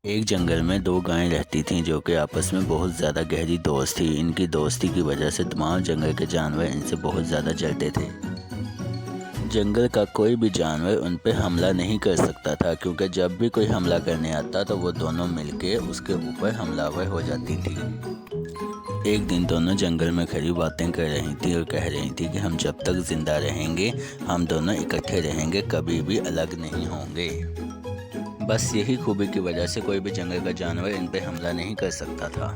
ایک جنگل میں دو گائیں رہتی تھیں جو کہ آپس میں بہت زیادہ گہری دوست تھی۔ ان کی دوستی کی وجہ سے تمام جنگل کے جانور ان سے بہت زیادہ جلتے تھے۔ جنگل کا کوئی بھی جانور ان پہ حملہ نہیں کر سکتا تھا کیونکہ جب بھی کوئی حملہ کرنے آتا تو وہ دونوں مل کے اس کے اوپر حملہ ور ہو جاتی تھی۔ ایک دن دونوں جنگل میں کھڑی باتیں کر رہی تھیں اور کہہ رہی تھیں کہ ہم جب تک زندہ رہیں گے ہم دونوں اکٹھے رہیں گے، کبھی بھی الگ نہیں ہوں گے۔ بس یہی خوبی کی وجہ سے کوئی بھی جنگل کا جانور ان پہ حملہ نہیں کر سکتا تھا۔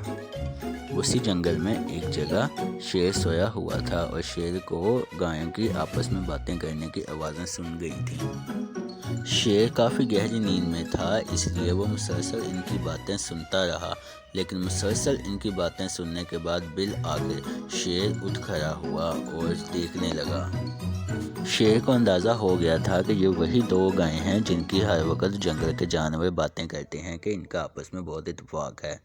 اسی جنگل میں ایک جگہ شیر سویا ہوا تھا اور شیر کو گایوں کی آپس میں باتیں کرنے کی آوازیں سن گئی تھیں۔ شیر کافی گہری نیند میں تھا، اس لیے وہ مسلسل ان کی باتیں سنتا رہا، لیکن مسلسل ان کی باتیں سننے کے بعد بالآخر شیر اٹھ کھڑا ہوا اور دیکھنے لگا۔ شیر کو اندازہ ہو گیا تھا کہ یہ وہی دو گائیں ہیں جن کی ہر وقت جنگل کے جانور باتیں کرتے ہیں کہ ان کا آپس میں بہت اتفاق ہے۔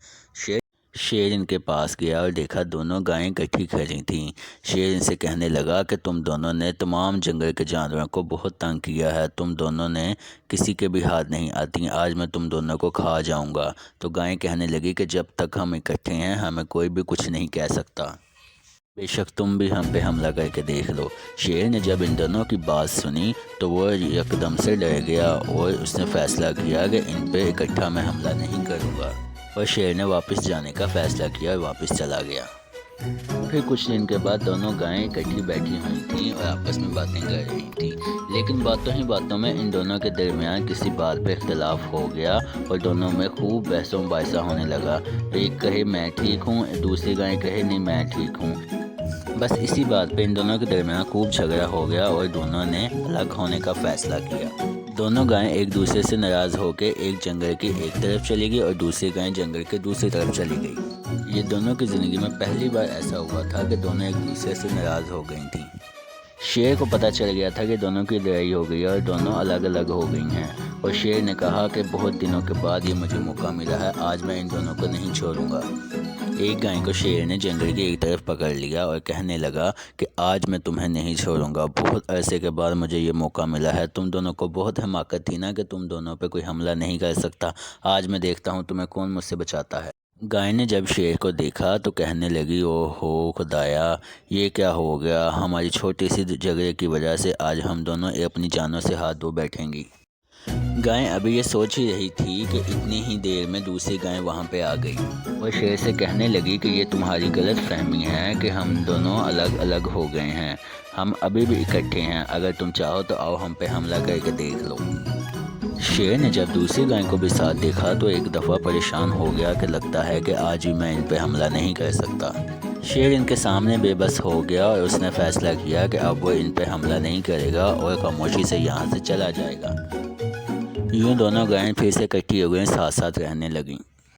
شیر ان کے پاس گیا اور دیکھا دونوں گائیں اکٹھی کھڑی تھیں۔ شیر ان سے کہنے لگا کہ تم دونوں نے تمام جنگل کے جانوروں کو بہت تنگ کیا ہے، تم دونوں نے کسی کے بھی ہاتھ نہیں آتی، آج میں تم دونوں کو کھا جاؤں گا۔ تو گائیں کہنے لگی کہ جب تک ہم اکٹھے ہیں ہمیں کوئی بھی کچھ نہیں کہہ سکتا، بے شک تم بھی ہم پہ حملہ کر کے دیکھ لو۔ شیر نے جب ان دونوں کی بات سنی تو وہ یکدم سے ڈر گیا اور اس نے فیصلہ کیا کہ ان پہ اکٹھا میں حملہ نہیں کروں گا، اور شیر نے واپس جانے کا فیصلہ کیا اور واپس چلا گیا۔ پھر کچھ دن کے بعد دونوں گائیں اکٹھی بیٹھی ہوئی تھیں اور آپس میں باتیں کر رہی تھیں، لیکن باتوں ہی باتوں میں ان دونوں کے درمیان کسی بات پہ اختلاف ہو گیا اور دونوں میں خوب بحث و مباحثہ ہونے لگا۔ ایک کہے میں ٹھیک ہوں، دوسری گائیں کہے نہیں میں ٹھیک ہوں۔ بس اسی بات پہ ان دونوں کے درمیان خوب جھگڑا ہو گیا اور دونوں نے الگ ہونے کا فیصلہ کیا۔ دونوں گائیں ایک دوسرے سے ناراض ہو کے ایک جنگل کی ایک طرف چلی گئی اور دوسری گائیں جنگل کے دوسری طرف چلی گئی۔ یہ دونوں کی زندگی میں پہلی بار ایسا ہوا تھا کہ دونوں ایک دوسرے سے ناراض ہو گئی تھیں۔ شیر کو پتہ چل گیا تھا کہ دونوں کی لڑائی ہو گئی ہے اور دونوں الگ الگ ہو گئی ہیں، اور شیر نے کہا کہ بہت دنوں کے بعد یہ مجھے موقع ملا ہے، آج میں ان دونوں کو نہیں چھوڑوں گا۔ ایک گائے کو شیر نے جنگل کی ایک طرف پکڑ لیا اور کہنے لگا کہ آج میں تمہیں نہیں چھوڑوں گا، بہت عرصے کے بعد مجھے یہ موقع ملا ہے، تم دونوں کو بہت حماقت تھی نا کہ تم دونوں پہ کوئی حملہ نہیں کر سکتا، آج میں دیکھتا ہوں تمہیں کون مجھ سے بچاتا ہے۔ گائے نے جب شیر کو دیکھا تو کہنے لگی او ہو خدایا، یہ کیا ہو گیا، ہماری چھوٹی سی جھگڑے کی وجہ سے آج ہم دونوں اپنی جانوں سے ہاتھ دھو بیٹھیں گی۔ گائیں ابھی یہ سوچ ہی رہی تھی کہ اتنی ہی دیر میں دوسری گائیں وہاں پہ آ گئی اور شیر سے کہنے لگی کہ یہ تمہاری غلط فہمی ہے کہ ہم دونوں الگ الگ ہو گئے ہیں، ہم ابھی بھی اکٹھے ہیں، اگر تم چاہو تو آؤ ہم پہ حملہ کر کے دیکھ لو۔ شیر نے جب دوسری گائیں کو بھی ساتھ دیکھا تو ایک دفعہ پریشان ہو گیا کہ لگتا ہے کہ آج بھی میں ان پہ حملہ نہیں کر سکتا۔ شیر ان کے سامنے بے بس ہو گیا اور اس نے فیصلہ کیا کہ اب وہ ان پہ حملہ نہیں کرے گا اور خاموشی سے یہاں سے چلا جائے گا۔ یوں دونوں گائیں پھر سے اکٹھی ہو گئیں، ساتھ ساتھ رہنے لگیں۔